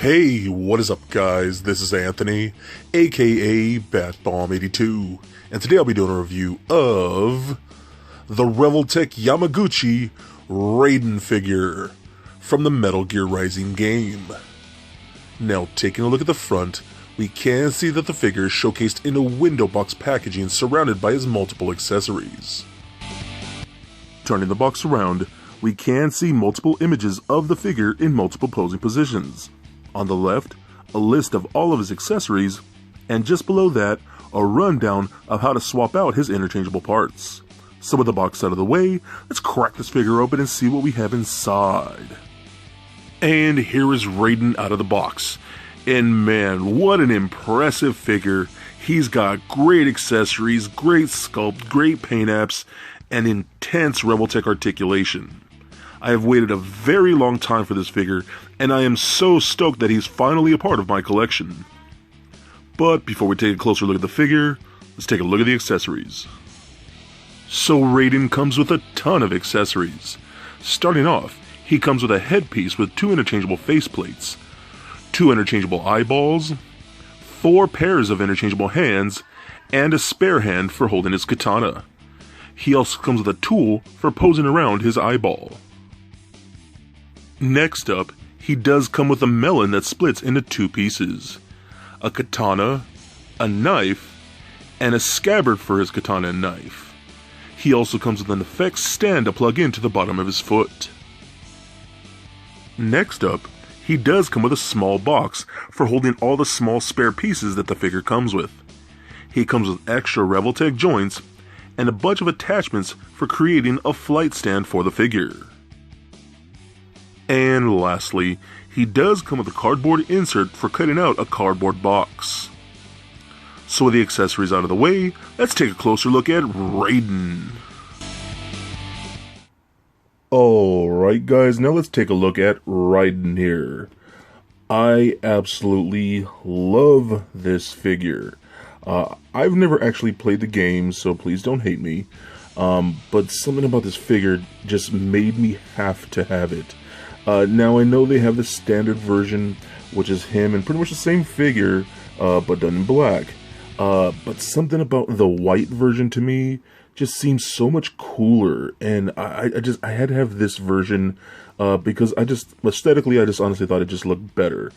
Hey, what is up guys? This is Anthony, aka BatBomb82, and today I'll be doing a review of the Revoltech Yamaguchi Raiden figure from the Metal Gear Rising game. Now, taking a look at the front, we can see that the figure is showcased in a window box packaging surrounded by his multiple accessories. Turning the box around, we can see multiple images of the figure in multiple posing positions. On the left, a list of all of his accessories, and just below that, a rundown of how to swap out his interchangeable parts. So with the box out of the way, let's crack this figure open and see what we have inside. And here is Raiden out of the box. And man, what an impressive figure. He's got great accessories, great sculpt, great paint apps, and intense Revoltech articulation. I have waited a very long time for this figure, and I am so stoked that he's finally a part of my collection. But before we take a closer look at the figure, let's take a look at the accessories. So Raiden comes with a ton of accessories. Starting off, he comes with a headpiece with 2 interchangeable faceplates, 2 interchangeable eyeballs, 4 pairs of interchangeable hands, and a spare hand for holding his katana. He also comes with a tool for posing around his eyeball. Next up, he does come with a melon that splits into 2 pieces. A katana, a knife, and a scabbard for his katana and knife. He also comes with an effects stand to plug into the bottom of his foot. Next up, he does come with a small box for holding all the small spare pieces that the figure comes with. He comes with extra Revoltech joints and a bunch of attachments for creating a flight stand for the figure. And lastly, he does come with a cardboard insert for cutting out a cardboard box. So with the accessories out of the way, let's take a closer look at Raiden. Alright guys, now let's take a look at Raiden here. I absolutely love this figure. I've never actually played the game, so please don't hate me. But something about this figure just made me have to have it. Now I know they have the standard version, which is him and pretty much the same figure, but done in black. But something about the white version to me just seems so much cooler, and I had to have this version because aesthetically I just honestly thought it just looked better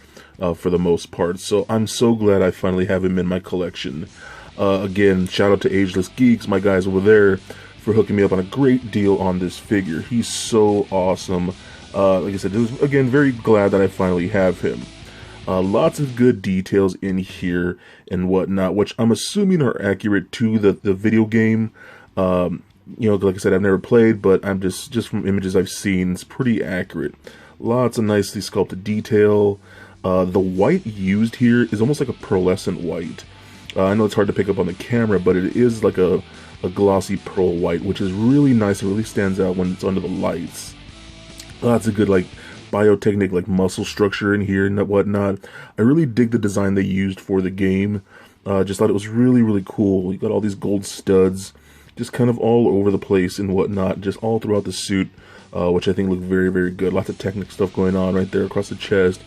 for the most part. So I'm so glad I finally have him in my collection. Again, shout out to Ageless Geeks, my guys over there, for hooking me up on a great deal on this figure. He's so awesome. Like I said, again, very glad that I finally have him. Lots of good details in here and whatnot, which I'm assuming are accurate to the video game. You know, like I said, I've never played, but I'm just from images I've seen, it's pretty accurate. Lots of nicely sculpted detail. The white used here is almost like a pearlescent white. I know it's hard to pick up on the camera, but it is like a glossy pearl white, which is really nice. It really stands out when it's under the lights. Lots of good like biotechnic, like muscle structure in here and whatnot. I really dig the design they used for the game. Just thought it was really cool. You got all these gold studs, just kind of all over the place and whatnot, just all throughout the suit, which I think look very good. Lots of technical stuff going on right there across the chest.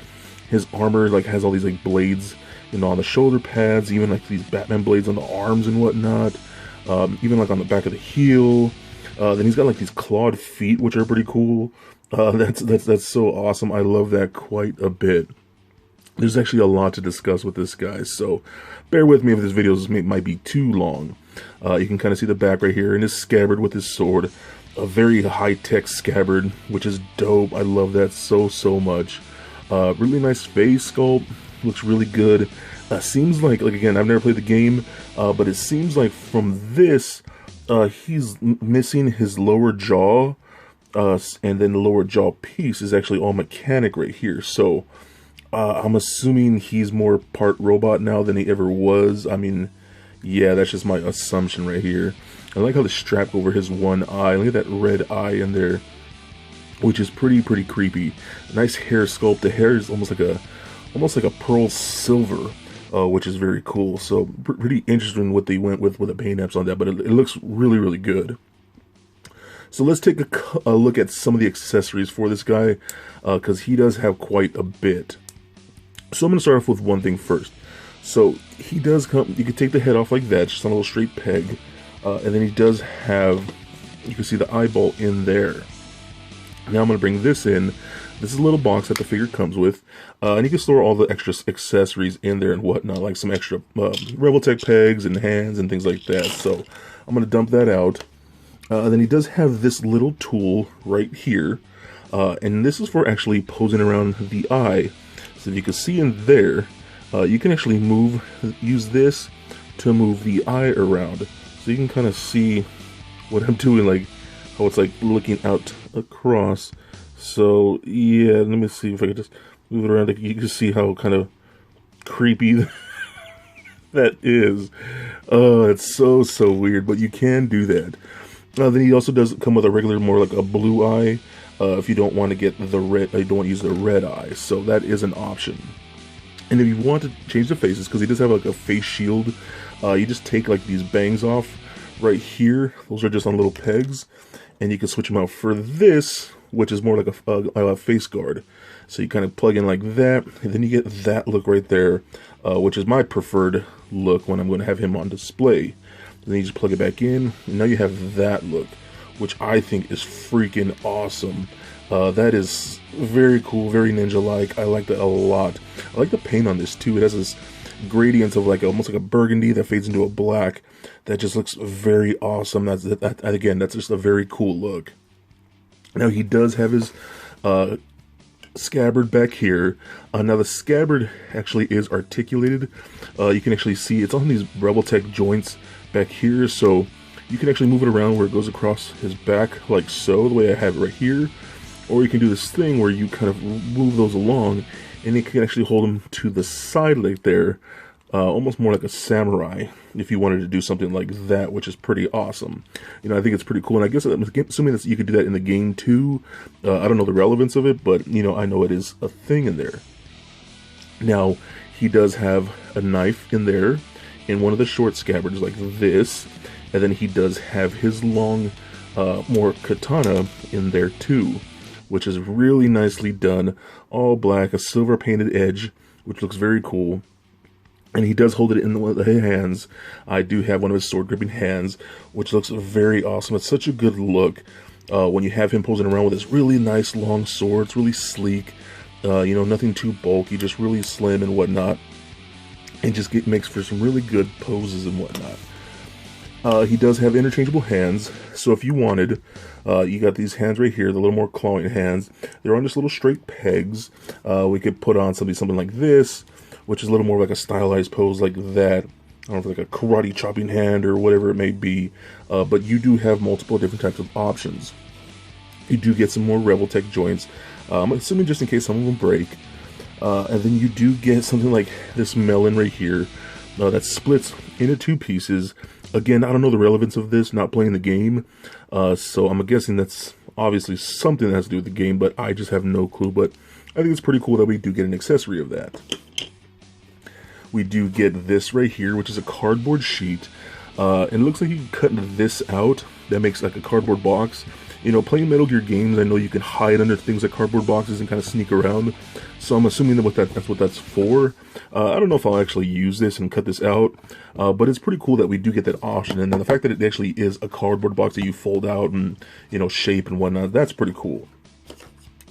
His armor like has all these like blades, you know, on the shoulder pads, even like these Batman blades on the arms and whatnot. Even like on the back of the heel. Then he's got like these clawed feet, which are pretty cool. That's so awesome. I love that quite a bit. There's actually a lot to discuss with this guy, so bear with me if this video might be too long. You can kind of see the back right here, and his scabbard with his sword. A very high-tech scabbard, which is dope. I love that so much. Really nice face sculpt. Looks really good. Seems like again, I've never played the game, but it seems like from this, he's missing his lower jaw. And then the lower jaw piece is actually all mechanic right here. So I'm assuming he's more part robot now than he ever was. I mean, yeah, that's just my assumption right here. I like how the strap over his one eye. Look at that red eye in there, which is pretty creepy. Nice hair sculpt. The hair is almost like a pearl silver, which is very cool. So pretty interesting what they went with the paint apps on that. But it looks really good. So let's take a look at some of the accessories for this guy, because he does have quite a bit. So I'm going to start off with one thing first. So he does come, you can take the head off like that, just on a little straight peg. And then he does have, you can see the eyeball in there. Now I'm going to bring this in. This is a little box that the figure comes with. And you can store all the extra accessories in there and whatnot, like some extra Revoltech pegs and hands and things like that. So I'm going to dump that out. Then he does have this little tool right here. And this is for actually posing around the eye. So if you can see in there, you can actually use this to move the eye around. So you can kind of see what I'm doing, like how it's like looking out across. So yeah, let me see if I can just move it around. You can see how kind of creepy that is. Oh, it's so weird, but you can do that. Then he also does come with a regular, more like a blue eye. If you don't want to get the red, you don't want to use the red eye, so that is an option. And if you want to change the faces, because he does have like a face shield, you just take like these bangs off right here. Those are just on little pegs, and you can switch them out for this, which is more like a face guard. So you kind of plug in like that, and then you get that look right there, which is my preferred look when I'm going to have him on display. Then you just plug it back in, and now you have that look, which I think is freaking awesome. That is very cool, very ninja-like. I like that a lot. I like the paint on this too. It has this gradient of like almost like a burgundy that fades into a black. That just looks very awesome. Again, that's just a very cool look. Now he does have his scabbard back here. Now the scabbard actually is articulated. You can actually see it's on these Revoltech joints back here, so you can actually move it around where it goes across his back like so, the way I have it right here. Or you can do this thing where you kind of move those along, and you can actually hold them to the side like there, almost more like a samurai, if you wanted to do something like that, which is pretty awesome. You know, I think it's pretty cool, and I guess I'm assuming that you could do that in the game too. I don't know the relevance of it, but you know, I know it is a thing in there. Now, he does have a knife in there, in one of the short scabbards like this, and then he does have his long, more katana in there too, which is really nicely done, all black, a silver painted edge, which looks very cool. And he does hold it in one of the hands. I do have one of his sword gripping hands, which looks very awesome. It's such a good look when you have him posing around with this really nice long sword. It's really sleek, you know, nothing too bulky, just really slim and whatnot. And just makes for some really good poses and whatnot. He does have interchangeable hands, so if you wanted, you got these hands right here, the little more clawing hands. They're on just little straight pegs. We could put on something like this, which is a little more like a stylized pose like that. I don't know, like a karate chopping hand or whatever it may be. But you do have multiple different types of options. You do get some more Revoltech joints. I'm assuming just in case some of them break. And then you do get something like this melon right here that splits into two pieces. Again, I don't know the relevance of this, not playing the game, so I'm guessing that's obviously something that has to do with the game, but I just have no clue. But I think it's pretty cool that we do get an accessory of that. We do get this right here, which is a cardboard sheet. And it looks like you can cut this out. That makes like a cardboard box. You know, playing Metal Gear games, I know you can hide under things like cardboard boxes and kind of sneak around. So I'm assuming that that's what that's for. I don't know if I'll actually use this and cut this out, but it's pretty cool that we do get that option. And then the fact that it actually is a cardboard box that you fold out and, you know, shape and whatnot, that's pretty cool.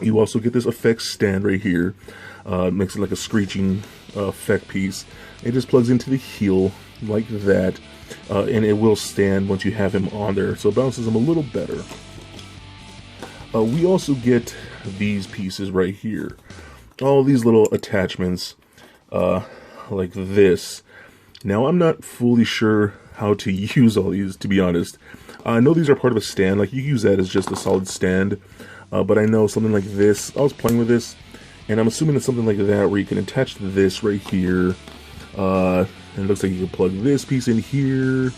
You also get this effects stand right here. It makes it like a screeching effect piece. It just plugs into the heel like that, and it will stand once you have him on there, so it bounces him a little better. We also get these pieces right here. All these little attachments like this. Now, I'm not fully sure how to use all these, to be honest. I know these are part of a stand. Like, you use that as just a solid stand. But I know something like this. I was playing with this, and I'm assuming it's something like that where you can attach this right here. And it looks like you can plug this piece in here.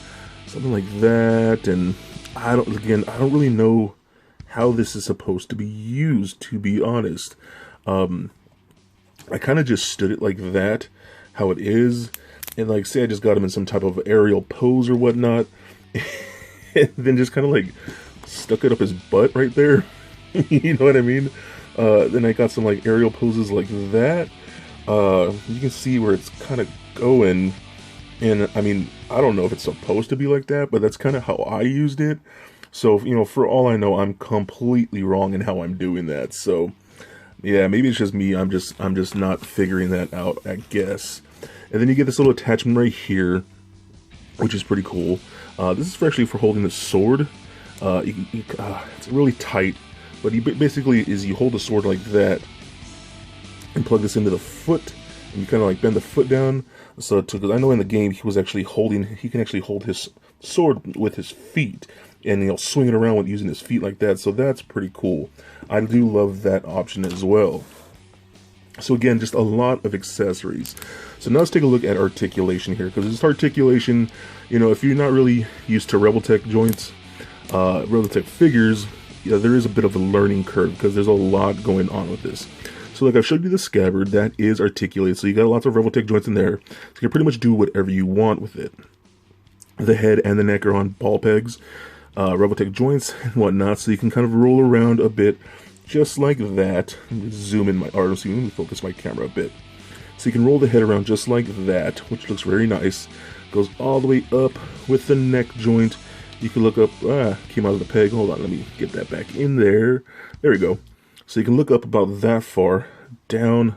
Something like that. And I don't really know how this is supposed to be used, to be honest. I kind of just stood it like that, how it is, and like say I just got him in some type of aerial pose or whatnot, and then just kind of like stuck it up his butt right there. You know what I mean? Then I got some like aerial poses like that. You can see where it's kind of going. And I mean, I don't know if it's supposed to be like that, but that's kind of how I used it. So, you know, for all I know, I'm completely wrong in how I'm doing that. So, yeah, maybe it's just me. I'm just not figuring that out, I guess. And then you get this little attachment right here, which is pretty cool. This is actually for holding the sword. It's really tight, but basically you hold the sword like that and plug this into the foot, and you kind of like bend the foot down. So, because I know in the game he can actually hold his sword with his feet, and he'll swing it around with using his feet like that. So that's pretty cool. I do love that option as well. So again, just a lot of accessories. So now let's take a look at articulation here, because this articulation, you know, if you're not really used to Revoltech joints, Revoltech figures, yeah, there is a bit of a learning curve because there's a lot going on with this. So like I've showed you the scabbard, that is articulated. So you got lots of Revoltech joints in there. So you can pretty much do whatever you want with it. The head and the neck are on ball pegs, Revoltech joints and whatnot. So you can kind of roll around a bit, just like that. Let me zoom in my let me focus my camera a bit. So you can roll the head around just like that, which looks very nice. Goes all the way up with the neck joint. You can look up, came out of the peg. Hold on, let me get that back in there. There we go. So you can look up about that far, down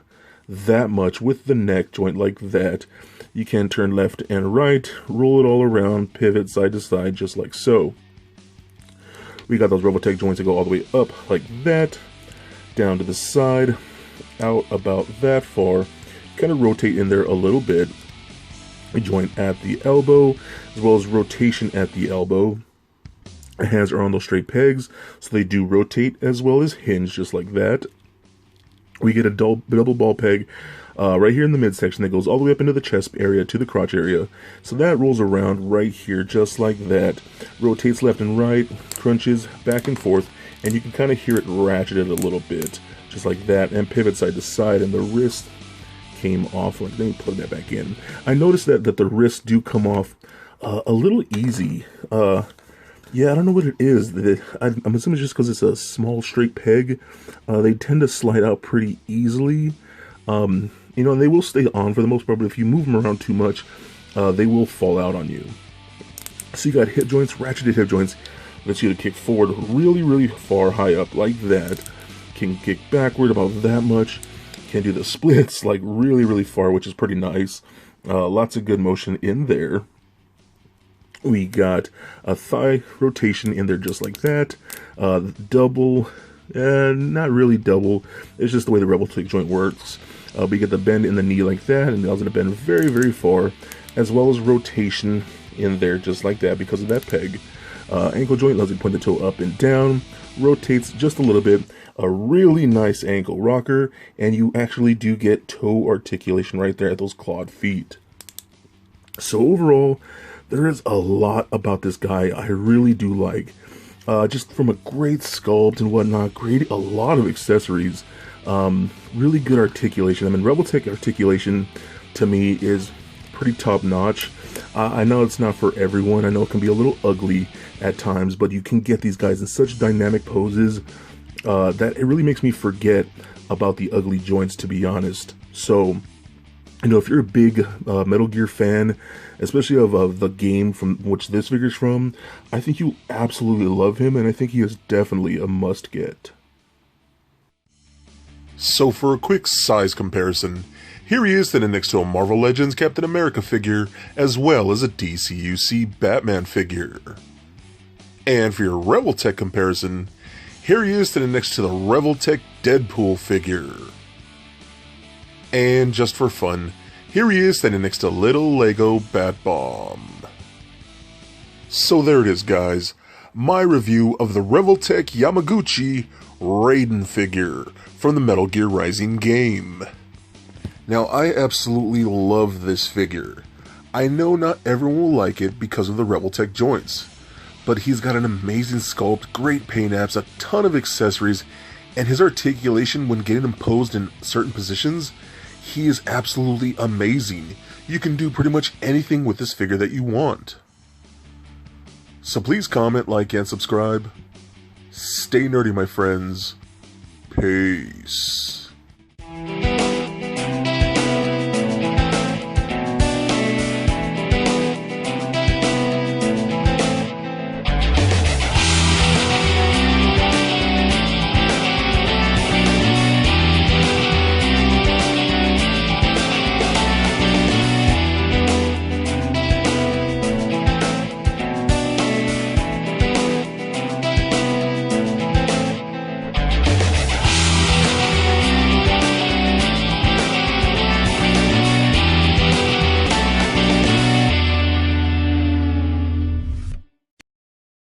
that much with the neck joint like that. You can turn left and right, roll it all around, pivot side to side, just like so. We got those Revoltech joints that go all the way up like that, down to the side, out about that far. Kind of rotate in there a little bit. A joint at the elbow, as well as rotation at the elbow. The hands are on those straight pegs, so they do rotate as well as hinge, just like that. We get a double ball peg right here in the midsection that goes all the way up into the chest area to the crotch area. So that rolls around right here, just like that. Rotates left and right, crunches back and forth, and you can kind of hear it ratcheted a little bit, just like that, and pivot side to side, and the wrist came off. Let me plug that back in. I noticed that the wrists do come off a little easy. Yeah, I don't know what it is. I'm assuming it's just because it's a small straight peg. They tend to slide out pretty easily. You know, and they will stay on for the most part, but if you move them around too much, they will fall out on you. So you got hip joints, ratcheted hip joints. Lets you to kick forward really, really far, high up like that. Can kick backward about that much. Can do the splits like really, really far, which is pretty nice. Lots of good motion in there. We got a thigh rotation in there just like that. Double, not really double. It's just the way the Revoltech joint works. We get the bend in the knee like that, and it's going to bend very, very far, as well as rotation in there just like that because of that peg. Ankle joint lets you point the toe up and down. Rotates just a little bit. A really nice ankle rocker, and you actually do get toe articulation right there at those clawed feet. So overall, there is a lot about this guy I really do like. Just from a great sculpt and whatnot, a lot of accessories, really good articulation. I mean, Revoltech articulation to me is pretty top notch. I know it's not for everyone. I know it can be a little ugly at times, but you can get these guys in such dynamic poses that it really makes me forget about the ugly joints, to be honest. So, you know, if you're a big Metal Gear fan, especially of the game from which this figure's from, I think you absolutely love him, and I think he is definitely a must-get. So for a quick size comparison, here he is standing next to a Marvel Legends Captain America figure, as well as a DCUC Batman figure. And for your Revoltech comparison, here he is standing next to the Revoltech Deadpool figure. And just for fun, here he is standing next to little Lego Bat-Bomb. So there it is, guys. My review of the Revoltech Yamaguchi Raiden figure from the Metal Gear Rising game. Now, I absolutely love this figure. I know not everyone will like it because of the Revoltech joints, but he's got an amazing sculpt, great paint apps, a ton of accessories, and his articulation when getting him posed in certain positions, he is absolutely amazing. You can do pretty much anything with this figure that you want. So please comment, like, and subscribe. Stay nerdy, my friends. Peace.